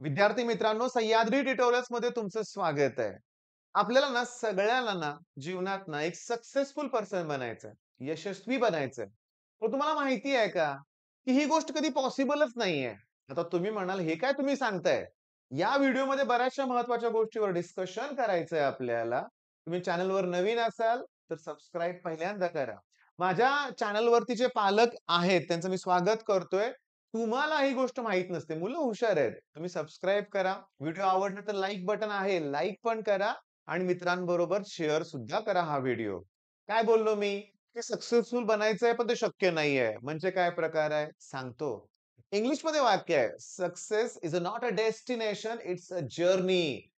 विद्यार्थी मित्रांनो, सह्याद्री ट्युटोरियल्स मध्ये तुमचं स्वागत आहे. आपल्याला ना सगळ्यांना ना जीवनात ना एक सक्सेसफुल पर्सन बनायचंय, यशस्वी बनायचंय. पण तुम्हाला माहिती आहे का, की ही गोष्ट कधी पॉसिबलच नाहीये. आता तुम्ही म्हणाल, हे काय तुम्ही सांगताय? या व्हिडिओमध्ये बऱ्याचशा महत्त्वाच्या गोष्टीवर डिस्कशन करायचंय आपल्याला. तुम्ही चॅनलवर नवीन असाल, तर सबस्क्राईब पहिल्यांदा करा. माझ्या चॅनलवरती जे पालक आहेत, त्यांचं मी स्वागत करतोय. तुम्हाला ही गोष्ट माहीत नसते. मुलं हुशार आहेत. तुम्ही सबस्क्राईब करा. व्हिडिओ आवडला तर लाइक बटन आहे. लाइक पण करा आणि मित्रांबरोबर शेअर सुद्धा करा हा व्हिडिओ. काय बोललो मी? की सक्सेसफुल बनायचंय पण ते शक्य नाहीये. म्हणजे काय प्रकार आहे? सांगतो. इंग्लिशमध्ये वाक्य आहे. Success is not a destination, it's a journey.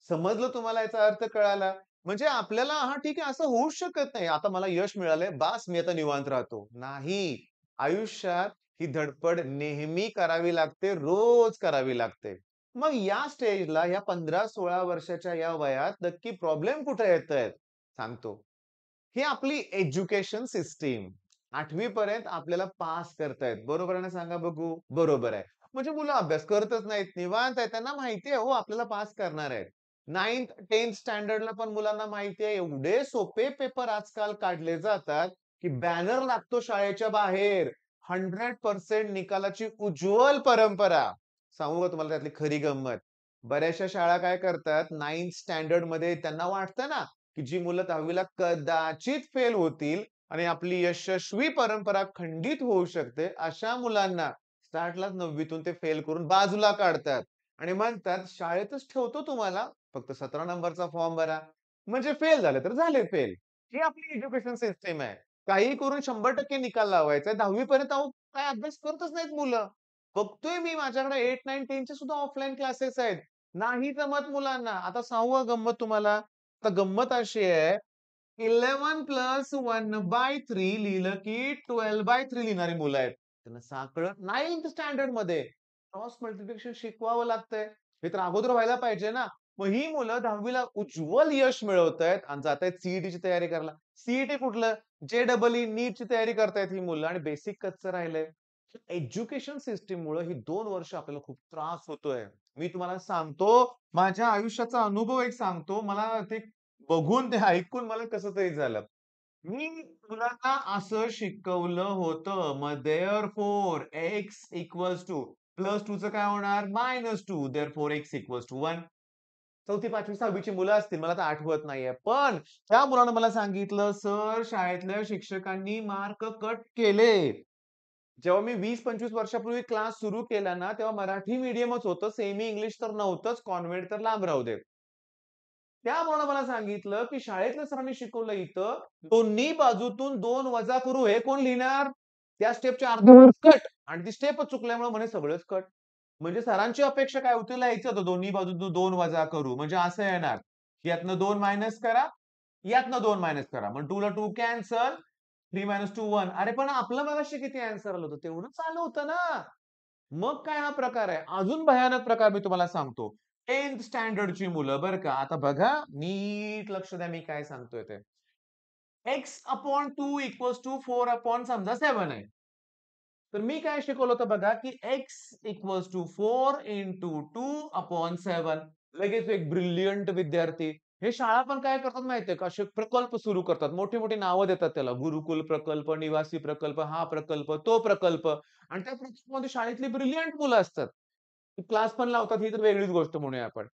समजलं तुम्हाला याचा अर्थ कळाला? म्हणजे आपल्याला हां, ठीक आहे असं होऊच शकत नाही. आता मला यश मिळालंय, बास मी आता निवांत राहतो. नाही. आयुष्यात ही धडपड नेहमी करावी लागते, रोज करावी लागते. मग या स्टेजला ह्या 15-16 वर्षाच्या या वयात नक्की प्रॉब्लेम कुठे येतायत? सांगतो. ही आपली एज्युकेशन सिस्टीम. 8वी पर्यंत आपल्याला पास करतायत. बरोबर आहे ना सांगा बघू? बरोबर आहे. म्हणजे मुलं अभ्यास करतच नाहीत, निवांत आहे. त्यांना माहिती आहे हो आपल्याला पास करणार आहेत. 9th 10th स्टँडर्डला पण मुलांना माहिती आहे एवढे सोपे पेपर आजकाल काढले जातात, की बॅनर लागतो शाळेच्या बाहेर. 100% निकालाची उज्ज्वल परंपरा. सांगू का तुम्हाला त्यातली खरी गंमत? बऱ्याचशा शाळा काय करतात 9th स्टँडर्डमध्ये त्यांना वाटतं ना, की जी मुलं 10वी कदाचित फेल होतील आणि आपली यशस्वी परंपरा खंडित होऊ शकते, अशा मुलांना स्टार्टलाच 9वीतून ते फेल करून बाजूला काढतात आणि म्हणतात, "शाळेतच ठेवतो तुम्हाला, फक्त 17 नंबरचा फॉर्म भरा." म्हणजे फेल झाले तर झाले फेल. ही आपली एज्युकेशन सिस्टम आहे. काहीही करून 100% निकाल लावायचा आहे. 10वी पर्यंत अहो काय अभ्यास करतच नाहीत मुलं. बघतोय मी माझ्याकडे 8, 9, 10 चे सुद्धा ऑफलाईन क्लासेस आहेत. नाही जमत मुलांना. आता सांगू का गंमत तुम्हाला? आता गंमत अशी आहे 11+1/3 लिहिलं की 12/3 लिहिणारी मुलं आहेत. त्यांना साकडं 9th स्टँडर्डमध्ये क्रॉस मल्टिप्लिकेशन शिकवावं लागतंय. हे तर अगोदर व्हायला पाहिजे ना. मग ही मुलं 10वी उज्ज्वल यश मिळवतायत आणि जातायत सी तयारी करायला. सी कुठलं? जे-ई-ई नीटची तयारी करतायत ही मुलं आणि बेसिक कच्चं राहिलंय. एज्युकेशन सिस्टममुळं ही 2 वर्ष आपल्याला खूप त्रास होतोय. मी तुम्हाला सांगतो, माझ्या आयुष्याचा अनुभव एक सांगतो. मला ते बघून, ते ऐकून मला कसं तरी झालं. मी मुलांना असं शिकवलं होतं, मग देअरफॉर एक्स इक्वॉल्स टू +2 चं काय होणार? -2 देअरफॉर एक्स इक्वॉल्स टू 1. 4थी, 5वी, 6वी ची मुलं असतील, मला तर आठवत नाहीये. पण त्या मुलानं मला सांगितलं, "सर, शाळेतल्या शिक्षकांनी मार्क कट केले." जेव्हा मी 20-25 वर्षापूर्वी क्लास सुरू केला ना, तेव्हा मराठी मीडियमच होतं. सेमी इंग्लिश तर नव्हतंच. कॉन्व्हेंट तर लांब राहू दे. त्यामुळे मला सांगितलं, की शाळेतल्या सरांनी शिकवलं इथं, दोन्ही बाजूतून 2 वजा करू. हे कोण लिहिणार? त्या स्टेपचे अर्धवट कट आणि ती स्टेपच चुकल्यामुळे म्हणे सगळंच कट. म्हणजे सरांची अपेक्षा काय होती? लिहायचं होतं दोन्ही बाजूतून 2 वजा करू. म्हणजे असं येणार, यातनं 2 मायनस करा, यातनं 2 मायनस करा. मग 2 ला 2 कॅन्सल, 3 - 2 1. अरे पण आपलं मगाशी किती आन्सर आलं होतं? तेवढंच आलं होतं ना. मग काय हा प्रकार आहे. अजून भयानक प्रकार मी तुम्हाला सांगतो. 10th स्टँडर्डची मुलं बरं का. आता बघा, नीट लक्ष द्या मी काय सांगतोय ते. x/2 इक्वॉल्स टू 4 समजा 7 आहे. तर मी काय शिकवलं होतं बघा, की x इक्वॉल्स टू 4 इंटू 2/7. लगेच एक ब्रिलियंट विद्यार्थी. हे शाळा पण काय करतात माहितीये का? असे प्रकल्प सुरू करतात. मोठी-मोठी नावं देतात त्याला. गुरुकुल प्रकल्प, निवासी प्रकल्प, हा प्रकल्प, तो प्रकल्प आणि त्या प्रकल्पामध्ये शाळेतली ब्रिलियंट मुलं असतात. क्लास पण लावतात ही तर वेगळीच गोष्ट म्हणूया आपण.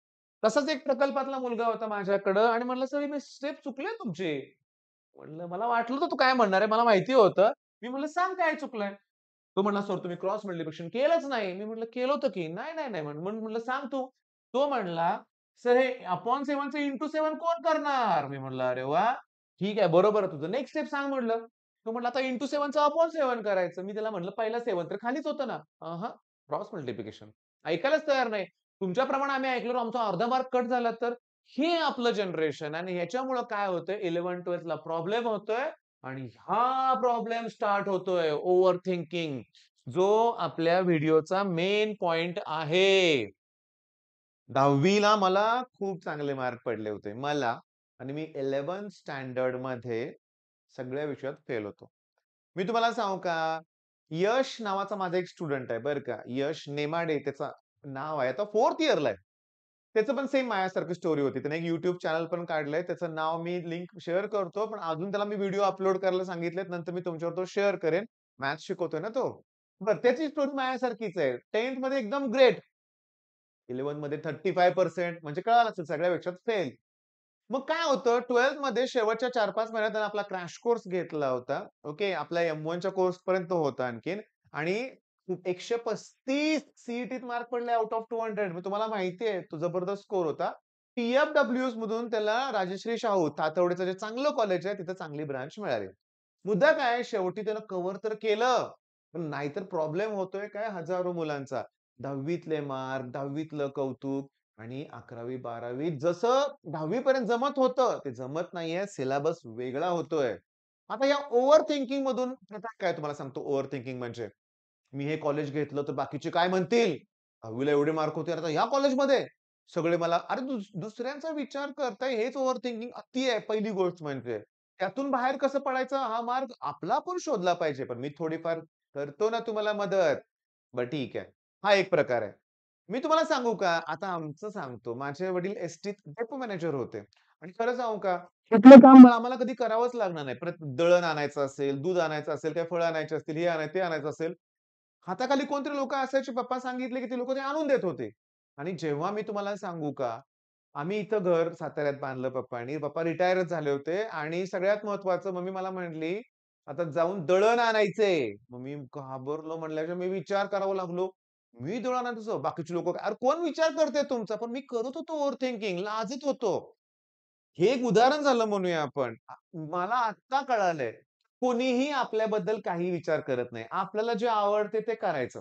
तसाच एक प्रकल्पातला मुलगा होता माझ्याकडं आणि म्हणलं, "सर, मी स्टेप चुकले तुमचे." म्हणलं, "मला वाटलं होतं तू काय म्हणणार आहे. मला माहिती होतं." मी म्हणलं, "सांग काय चुकलंय?" तो म्हणला, "सर तुम्ही क्रॉस मल्टिप्लिकेशन केलंच नाही." मी म्हटलं, "केलं होतं की." "नाही, नाही, नाही." म्हणून म्हटलं, "सांग तू." तो म्हणला, "सर हे अपॉन 7 चं इंटू 7 कोण करणार?" मी म्हटलं, "अरे वाह! ठीक आहे, बरोबर आहे तुझं. नेक्स्ट स्टेप सांग." म्हटलं. तो म्हटला, "आता इंटू 7 चं अपॉन 7 करायचं." मी त्याला म्हटलं, "पहिला 7 तर खालीच होतं ना." "अहं, क्रॉस मल्टिप्लिकेशन." ऐकायलाच तयार नाही. तुमच्याप्रमाणे आम्ही ऐकलं आमचा अर्धा मार्क कट झाला तर हे आपलं जनरेशन आणि ह्याच्यामुळं काय होतंय 11th-12th ला प्रॉब्लेम होतोय आणि हा प्रॉब्लेम स्टार्ट होतोय ओव्हर थिंकिंग जो आपल्या व्हिडिओचा मेन पॉइंट आहे. 10वी मला खूप चांगले मार्क पडले होते. मला आणि मी 11th स्टँडर्डमध्ये सगळ्या विषयात फेल होतो. मी तुम्हाला सांगू का? यश नावाचा माझा एक स्टुडंट आहे बरं का. यश नेमाडे त्याचा नाव आहे. आता 4th इयरला आहे. त्याचं पण सेम माझ्यासारखी स्टोरी होती. त्याने एक YouTube चॅनल पण काढलंय. त्याचं नाव मी लिंक शेअर करतो. पण अजून त्याला मी व्हिडिओ अपलोड करायला सांगितलेत. नंतर मी तुमच्यावर तो शेअर करेन. मॅथ्स शिकवतोय ना तो. बरं त्याची स्टोरी माझ्यासारखीच आहे. 10th मध्ये एकदम ग्रेट. 11 मध्ये 35% म्हणजे कळालं असेल सगळ्यापेक्षा फेल. मग काय होतं 12th मध्ये शेवटच्या 4-5 महिन्यात त्याने आपला क्रॅश कोर्स घेतला होता. ओके. आपल्या M1च्या कोर्सपर्यंत होता आणखीन आणि 135 सीईटीत मार्क पडले आउट ऑफ 200. मग तुम्हाला माहिती आहे तो जबरदस्त स्कोर होता. टी-एफ-डब्ल्यूएस मधून त्याला राजश्री शाहू तातवडेचं जे चांगलं कॉलेज आहे तिथं चांगली ब्रांच मिळाली. मुद्दा काय शेवटी त्यानं कव्हर तर केलं. पण नाहीतर प्रॉब्लेम होतोय काय हजारो मुलांचा. 10वीतले मार्क, 10वीतलं कौतुक आणि 11वी-12वी जसं 10वी पर्यंत जमत होतं, ते जमत नाहीये. सिलेबस वेगळा होतोय. आता या ओव्हर थिंकिंग मधून आता काय तुम्हाला सांगतो ओव्हर थिंकिंग म्हणजे, मी हे कॉलेज घेतलं तर बाकीचे काय म्हणतील? 10वीला एवढे मार्क होते, आता ह्या कॉलेजमध्ये सगळे मला अरे दुसऱ्यांचा विचार करताय हेच ओव्हर थिंकिंग अति आहे पहिली गोष्ट म्हणजे. त्यातून बाहेर कसं पडायचं हा मार्ग आपला पण शोधला पाहिजे. पण मी थोडीफार करतो ना तुम्हाला मदत. बरं ठीक आहे. हा एक प्रकार आहे. मी तुम्हाला सांगू का? आता आमचं सांगतो. माझे वडील एसटीत डेपो मॅनेजर होते आणि खरं सांगू का? तिथलं काम आम्हाला कधी करावंच लागणार नाही. परत दळण आणायचं असेल, दूध आणायचं असेल, काही फळं आणायची असतील, हे आणायचं, ते आणायचं असेल. हाताखाली कोणतरी लोकं असायची पप्पा सांगितले, की ते लोकं ते आणून देत होते. आणि जेव्हा मी तुम्हाला सांगू का, आम्ही इथं घर साताऱ्यात बांधलं पप्पांनी. पप्पा रिटायरच झाले होते आणि सगळ्यात महत्त्वाचं मम्मी मला म्हटली, "आता जाऊन दळण आणायचंय." मग मी घाबरलो म्हणल्यावर मी विचार करावा लागलो. मी दळण आणायचं, बाकीचे लोकं अरे कोण विचार करतंय तुमचा? पण मी करत होतो ओव्हर थिंकिंग, लाजत होतो. हे एक उदाहरण झालं म्हणूया आपण. मला आत्ता कळालंय, कोणीही आपल्याबद्दल काही विचार करत नाही. आपल्याला जे आवडते ते करायचं.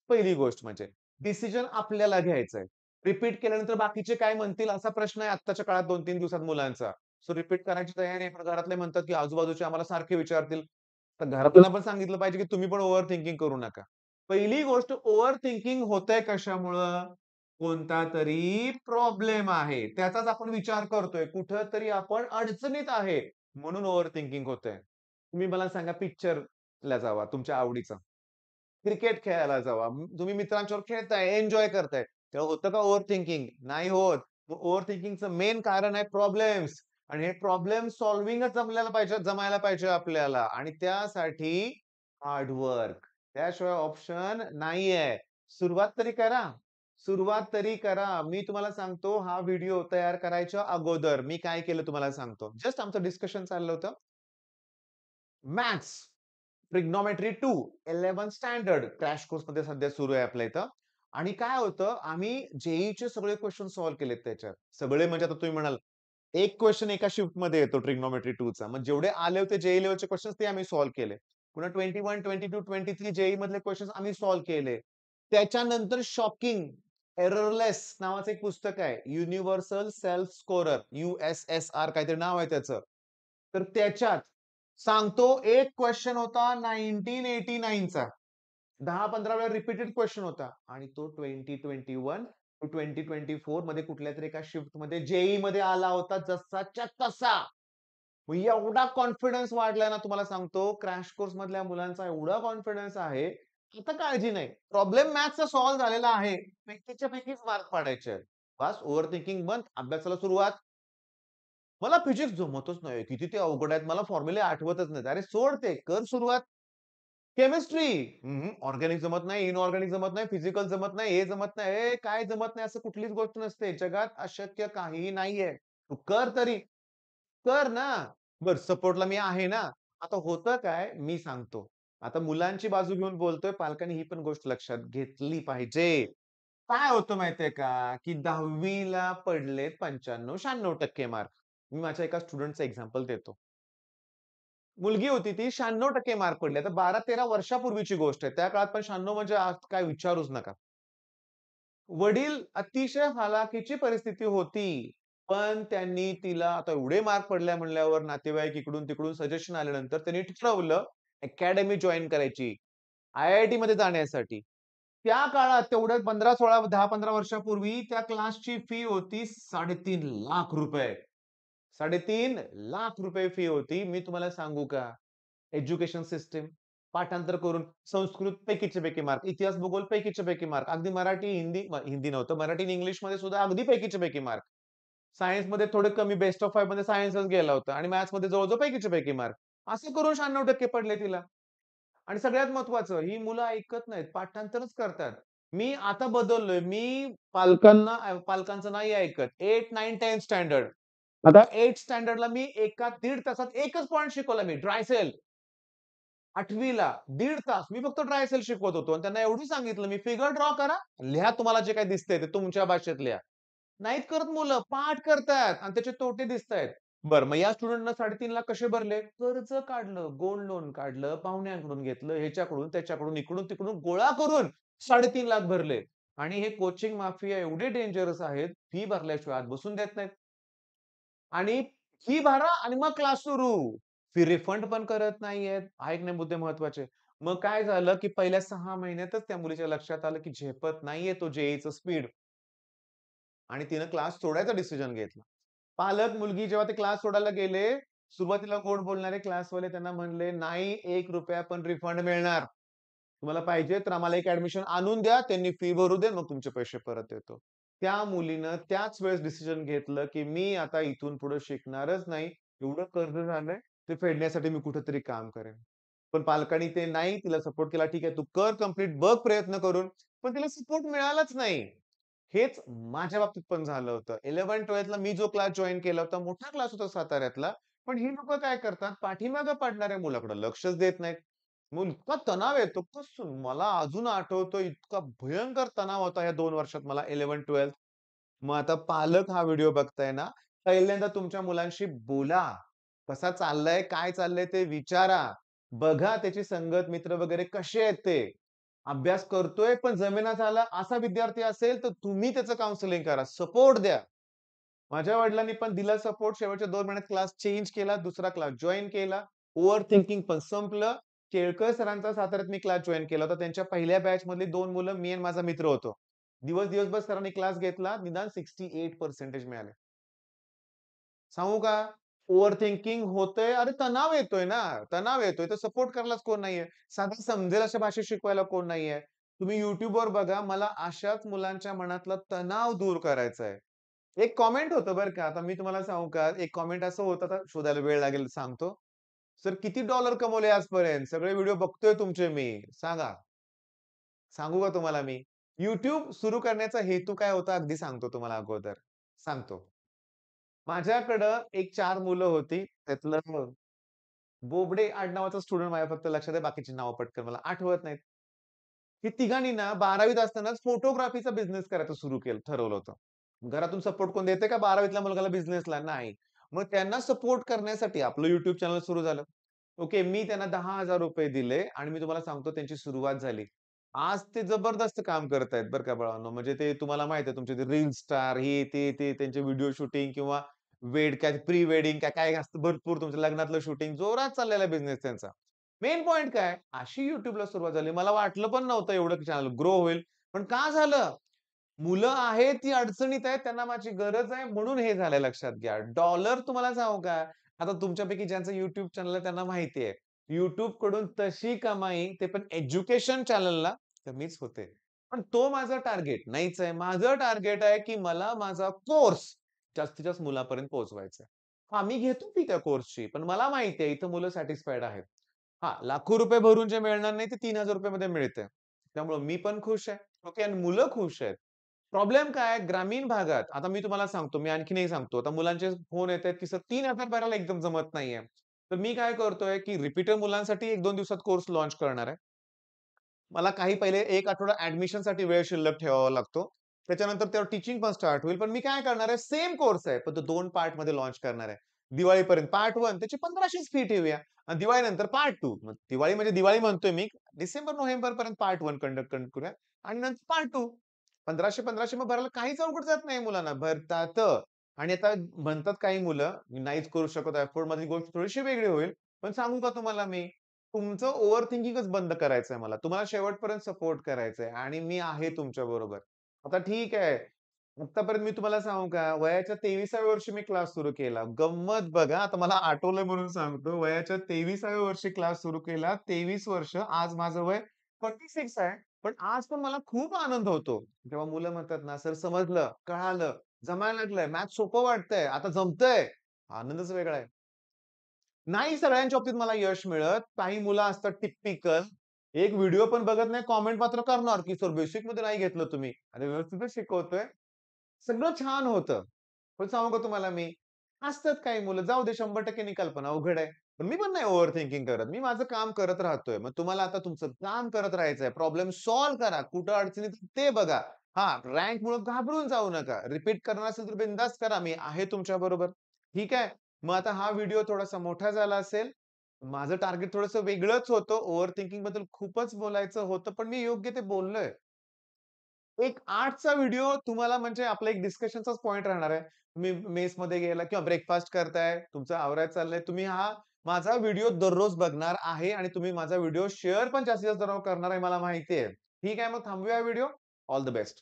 पहिली गोष्ट म्हणजे. डिसिजन आपल्याला घ्यायचा आहे. रिपीट केल्यानंतर बाकीचे काय म्हणतील असा प्रश्न आहे आत्ताच्या काळात 2-3 दिवसात मुलांचा. सो रिपीट करायची तयारी आहे. पण घरातले म्हणतात, की आजूबाजूचे आम्हाला सारखे विचारतील. तर घरातल्यांना पण सांगितलं पाहिजे, की तुम्ही पण ओव्हर थिंकिंग करू नका. पहिली गोष्ट ओव्हर थिंकिंग होतंय कशामुळं? कोणता तरी प्रॉब्लेम आहे. त्याचाच आपण विचार करतोय. कुठेतरी आपण अडचणीत आहे. म्हणून ओव्हर थिंकिंग होतंय. तुम्ही मला सांगा पिक्चरला जावा तुमच्या आवडीचा. क्रिकेट खेळायला जावा. तुम्ही मित्रांसोबत खेळताय, एन्जॉय करताय. तेव्हा होतं का ओव्हर थिंकिंग? नाही होत. मग ओव्हर थिंकिंगचं मेन कारण आहे प्रॉब्लेम्स आणि हे प्रॉब्लेम सॉल्व्हिंगच जमायला पाहिजे आपल्याला आणि त्यासाठी हार्ड त्याशिवाय ऑप्शन नाहीये. सुरुवात तरी करा. सुरुवात तरी करा. मी तुम्हाला सांगतो हा व्हिडिओ तयार करायच्या अगोदर मी काय केलं तुम्हाला सांगतो. जस्ट आमचं डिस्कशन चाललं होतं. मॅथ्स, ट्रिग्नोमेट्री 2, 11 स्टँडर्ड क्रॅश कोर्समध्ये सध्या सुरू आहे आपल्या इथं. आणि काय होतं आम्ही जेईचे सगळे क्वेशन सॉल्व्ह केलेत त्याच्यात. सगळे म्हणजे आता तुम्ही म्हणाल, एक क्वेशन एका शिफ्टमध्ये येतो ट्रिग्नोमेट्री 2 चा. मग जेवढे आले होते जेईई लेव्हलचे क्वेशन्स ते आम्ही सॉल्व्ह केले. पुन्हा 21, 22, 23 जेईई मधले क्वेशन्स आम्ही सॉल्व्ह केले. त्याच्यानंतर शॉकिंग एररलेस नावाचं एक पुस्तक आहे. युनिव्हर्सल सेल्फ स्कोरर USSR काहीतरी नाव आहे त्याचं. तर त्याच्यात सांगतो एक क्वेशन होता 1989 चा. 10-15 वेळा रिपीटेड क्वेशन होता आणि तो 2021 टू 2024 मध्ये कुठल्यातरी एका शिफ्टमध्ये जेईई मध्ये आला होता जसाच्या तसा. मग एवढा कॉन्फिडन्स वाढलाय ना तुम्हाला सांगतो क्रॅश कोर्स मधल्या मुलांचा एवढा कॉन्फिडन्स आहे. आता काळजी नाही. प्रॉब्लेम मॅथ्सचा सॉल्व्ह झालेला आहे. पैकीच्या पैकीच मार्क पाडायचे आहेत. बस ओव्हर थिंकिंग बंद. अभ्यासाला सुरुवात. मला फिजिक्स जमतच नाही. किती ते अवघड आहेत. मला फॉर्म्युले आठवतच नाहीत. अरे सोड ते. कर सुरुवात. केमिस्ट्री. ऑर्गॅनिक जमत नाही, इनऑर्गॅनिक जमत नाही, फिजिकल जमत नाही, हे जमत नाही. ए काय जमत नाही असं कुठलीच गोष्ट नसते. जगात अशक्य काहीही नाहीये. तू कर तरी. कर ना. बरं सपोर्टला मी आहे ना. आता होतं काय मी सांगतो. आता मुलांची बाजू घेऊन बोलतोय, पालकांनी ही पण गोष्ट लक्षात घेतली पाहिजे. काय होतं माहितीये का, की 10वी पडले 95-96% मार्क. मी माझ्या एका स्टुडंटचं एक्झाम्पल देतो. मुलगी होती ती 96% मार्क पडले. आता 12-13 वर्षापूर्वीची गोष्ट आहे. त्या काळात पण 96 म्हणजे आज काय विचारूच नका. वडील अतिशय हलाखीची परिस्थिती होती. पण त्यांनी तिला आता एवढे मार्क पडले म्हणल्यावर नातेवाईक इकडून-तिकडून सजेशन आल्यानंतर त्यांनी ठरवलं अकॅडमी जॉइन करायची. IIT-मध्ये जाण्यासाठी. त्या काळात तेवढ्या 15-16, 10-15 वर्षापूर्वी त्या क्लासची फी होती ₹3.5 लाख. ₹3.5 लाख फी होती. मी तुम्हाला सांगू का? Education system. पाठांतर करून संस्कृत पैकीच्या पैकी मार्क, इतिहास, भूगोल पैकीच्या पैकी मार्क, अगदी मराठी, हिंदी नव्हतं, मराठी आणि इंग्लिशमध्ये सुद्धा अगदी पैकीच्या पैकी मार्क. सायन्समध्ये थोडे कमी बेस्ट ऑफ 5 मध्ये सायन्सच गेला होता आणि मॅथ्समध्ये जवळ-जवळ पैकीच्या पैकी मार्क. असं करून 96% पडले तिला. आणि सगळ्यात महत्त्वाचं ही मुलं ऐकत नाहीत, पाठांतरच करतात. मी आता बदललोय. मी पालकांचं नाही ऐकत. 8, 9, 10 स्टँडर्ड. आता 8 स्टँडर्डला मी एका दीड तासात एकच पॉइंट शिकवला मी, ड्राय सेल. 8वी ला दीड तास मी फक्त ड्राय सेल शिकवत होतो आणि त्यांना एवढं सांगितलं, "मी फिगर ड्रॉ करा. लिहा तुम्हाला जे काही दिसतंय ते तुमच्या भाषेत लिहा." नाहीत करत मुलं, पाठ करतायत आणि त्याचे तोटे दिसतायत. बरं, मग या स्टुडंटनं 3.5 लाख कसे भरले? कर्ज काढलं, गोल्ड लोन काढलं, पाहुण्यांकडून घेतलं, ह्याच्याकडून, त्याच्याकडून, इकडून-तिकडून गोळा करून 3.5 लाख भरले. आणि हे कोचिंग माफिया एवढे डेंजरस आहेत, फी भरल्याशिवाय आत बसून देत नाहीत. आणि फी भरा आणि मग क्लास सुरू. फी रिफंड पण करत नाहीयेत. हा एक मुद्दे महत्त्वाचे. मग काय झालं, की पहिल्या 6 महिन्यातच त्या मुलीच्या लक्षात आलं, की झेपत नाहीये तो जे स्पीड आणि तिनं क्लास सोडायचा डिसिजन घेतला. पालक, मुलगी जेव्हा ते क्लास सोडायला गेले, सुरुवातीला गोड बोलणारे क्लासवाले त्यांना म्हणले, "नाही ₹1 पण रिफंड मिळणार. तुम्हाला पाहिजे तर आम्हाला एक ॲडमिशन आणून द्या. त्यांनी फी भरू दे, मग तुमचे पैसे परत देतो." त्या मुलीनं त्याच वेळेस डिसिजन घेतलं, की मी आता इथून पुढे शिकणारच नाही. एवढं कर्ज झालंय, ते फेडण्यासाठी मी कुठेतरी काम करेन. पण पालकांनी ते नाही, तिला सपोर्ट केला. "ठीक आहे, तू कर कंप्लीट, बघ प्रयत्न करून." पण तिला सपोर्ट मिळालाच नाही. हेच माझ्या बाबतीत पण झालं होतं. 11th-12th ला मी जो क्लास जॉइन केला होता, मोठा क्लास होता साताऱ्यातला. पण ही लोकं काय करतात, पाठीमागे पडणाऱ्या मुलाकडे लक्षच देत नाहीत. मग इतका तणाव येतो मला अजून आठवतं इतका भयंकर तणाव होता या 2 वर्षात मला 11th-12th. मग आता पालक हा व्हिडिओ बघताय ना, पहिल्यांदा तुमच्या मुलांशी बोला. कसा चाललाय, काय चाललंय ते विचारा. बघा त्याची संगत, मित्र वगैरे कसे आहेत ते. अभ्यास करतोय पण जमेना झाला असा विद्यार्थी असेल, तर तुम्ही त्याचं काउन्सिलिंग करा. सपोर्ट द्या. माझ्या वडिलांनी पण दिला सपोर्ट. शेवटच्या 2 महिन्यात क्लास चेंज केला. दुसरा क्लास जॉइन केला. ओव्हर थिंकिंग पण संपलं. केळकर सरांचा साताऱ्यात मी क्लास जॉइन केला होता. त्यांच्या पहिल्या बॅचमधली 2 मुलं मी आणि माझा मित्र होतो. दिवसभर सरांनी क्लास घेतला. निदान 68% मिळाले. सांगू का? ओव्हर थिंकिंग होतंय. अरे तणाव येतोय ना, तणाव येतोय. तर सपोर्ट करायलाच कोण नाहीये. साधं समजेल अशा भाषेत शिकवायला कोण नाहीये. तुम्ही YouTubeवर बघा. मला अशाच मुलांच्या मनातला तणाव दूर करायचा आहे. एक कॉमेंट होतं बरं का. आता मी तुम्हाला सांगू का? एक कॉमेंट असं होतं, आता शोधायला वेळ लागेल सांगतो. "सर किती डॉलर कमवले आजपर्यंत? सगळे व्हिडिओ बघतोय तुमचे मी. सांगा." सांगू का तुम्हाला मी? YouTube सुरू करण्याचा हेतू काय होता अगदी सांगतो तुम्हाला अगोदर. सांगतो. माझ्याकडं एक 4 मुलं होती. त्यातलं बोबडे आडनावाचा स्टुडंट माझ्या फक्त लक्षात आहे. बाकीची नावं पटकन मला आठवत नाहीत. हे तिघांनी ना 12वीत असतानाच फोटोग्राफीचा बिझनेस करायचं सुरू केलं ठरवलं होतं. घरातून सपोर्ट कोण देते का 12वीतल्या मुलगाला बिझनेसला? नाही. मग त्यांना सपोर्ट करण्यासाठी आपलं YouTube चॅनल सुरू झालं. ओके. मी त्यांना ₹10,000 दिले आणि मी तुम्हाला सांगतो त्यांची सुरुवात झाली. आज ते जबरदस्त काम करत आहेत बरं का बाळांनो. म्हणजे ते तुम्हाला माहिती आहे तुमचे ते रील स्टार हे, ते त्यांचे व्हिडिओ शूटिंग किंवा काय प्री वेडिंग काय असतं भरपूर तुमच्या लग्नातलं शूटिंग जोरात चाललेला बिझनेस त्यांचा. मेन पॉइंट काय? अशी YouTubeला सुरुवात झाली. मला वाटलं पण नव्हतं एवढं चॅनल ग्रो होईल. पण का झालं? मुलं आहेत, ती अडचणीत आहेत, त्यांना माझी गरज आहे म्हणून हे झालंय लक्षात घ्या. डॉलर तुम्हाला सांगू का? आता तुमच्यापैकी ज्यांचं YouTube चॅनल आहे त्यांना माहिती आहे. YouTubeकडून तशी कमाई ते पण एज्युकेशन चॅनलला कमीच होते. पण तो माझा टार्गेट नाहीच आहे. माझं टार्गेट आहे, की मला माझा कोर्स जास्तीत जास्त मुलापर्यंत पोहोचवायचा आहे. हां, मी घेतो फी त्या कोर्सची. पण मला माहिती आहे इथं मुलं सॅटिस्फाईड आहेत. हां, लाखो रुपये भरून जे मिळणार नाही ते ₹3000 मध्ये मिळतंय. त्यामुळे मी पण खुश आहे. ओके आणि मुलं खुश आहेत. प्रॉब्लेम काय आहे? ग्रामीण भागात आता मी तुम्हाला सांगतो, मी आणखीनही सांगतो. आता मुलांचे फोन येतायत, की सर 3000 भरायला एकदम जमत नाहीये. तर मी काय करतोय, की रिपीटर मुलांसाठी 1-2 दिवसात कोर्स लॉन्च करणार आहे. मला काही पहिले 1 आठवडा ॲडमिशनसाठी वेळ शिल्लक ठेवावा लागतो. त्याच्यानंतर त्यावर टीचिंग पण स्टार्ट होईल. पण मी काय करणार आहे, सेम कोर्स आहे, पण तो 2 पार्टमध्ये लॉन्च करणार आहे. दिवाळीपर्यंत पार्ट 1 त्याची 1500च फी ठेवूया आणि दिवाळीनंतर पार्ट 2. मग दिवाळी म्हणजे दिवाळी म्हणतोय मी. डिसेंबर-नोव्हेंबरपर्यंत पार्ट 1 कंडक्ट करूया आणि नंतर पार्ट 2. 1500 मग भरायला काहीच अवघड जात नाही मुलांना. भरतात. आणि आता म्हणतात काही मुलं, "मी नाहीच करू शकत अफोर्ड." गोष्ट थोडीशी वेगळी होईल. पण सांगू का तुम्हाला मी, तुमचं ओव्हर थिंकिंगच बंद करायचंय मला. तुम्हाला शेवटपर्यंत सपोर्ट करायचंय आणि मी आहे तुमच्याबरोबर. आता ठीक आहे. आत्तापर्यंत मी तुम्हाला सांगू का, वयाच्या 23व्या वर्षी मी क्लास सुरू केला. गंमत बघा, आता मला आठवलं म्हणून सांगतो. वयाच्या 23व्या वर्षी क्लास सुरू केला. 23 वर्ष, आज माझं वय 46 आहे. पण आज पण मला खूप आनंद होतो. जेव्हा मुलं म्हणतात ना, "सर समजलं, कळालं, जमायला लागलंय, मॅथ सोपं वाटतंय, आता जमतंय." आनंदच वेगळा आहे. नाही सगळ्यांच्या बाबतीत मला यश मिळत. काही मुलं असतात टिपिकल. एक व्हिडिओ पण बघत नाही, कॉमेंट मात्र करणार, की "सर बेसिकमध्ये नाही घेतलं तुम्ही." अरे व्यवस्थितच शिकवतोय. सगळं छान होतं. पण सांगू का तुम्हाला मी, असतात काही मुलं, जाऊ दे 100% निकाल पण अवघड आहे. पण मी पण नाही ओव्हर थिंकिंग करत. मी माझं काम करत राहतोय. मग तुम्हाला आता तुमचं काम करत राहायचंय. प्रॉब्लेम सॉल्व्ह करा. कुठं अडचणीत आहे ते बघा. हां, रँकमुळे घाबरून जाऊ नका. रिपीट करणार असेल तर बिनधास्त करा. मी आहे तुमच्याबरोबर. ठीक आहे. मग आता हा व्हिडिओ थोडासा मोठा झाला असेल. माझं टार्गेट थोडंसं वेगळंच होतं. ओव्हर थिंकिंगबद्दल खूपच बोलायचं होतं, पण मी योग्य ते बोललोय. एक 8चा व्हिडिओ तुम्हाला म्हणजे आपला एक डिस्कशनचाच पॉइंट राहणार आहे. तुम्ही मेसमध्ये गेला किंवा ब्रेकफास्ट करताय, तुमचं आवरायचं चाललंय. तुम्ही हा माझा व्हिडिओ दररोज बघणार आहे आणि तुम्ही माझा व्हिडिओ शेअर पण जास्तीत जास्त करणार आहे मला माहिती आहे. ठीक आहे, मग थांबूया व्हिडिओ. All the best.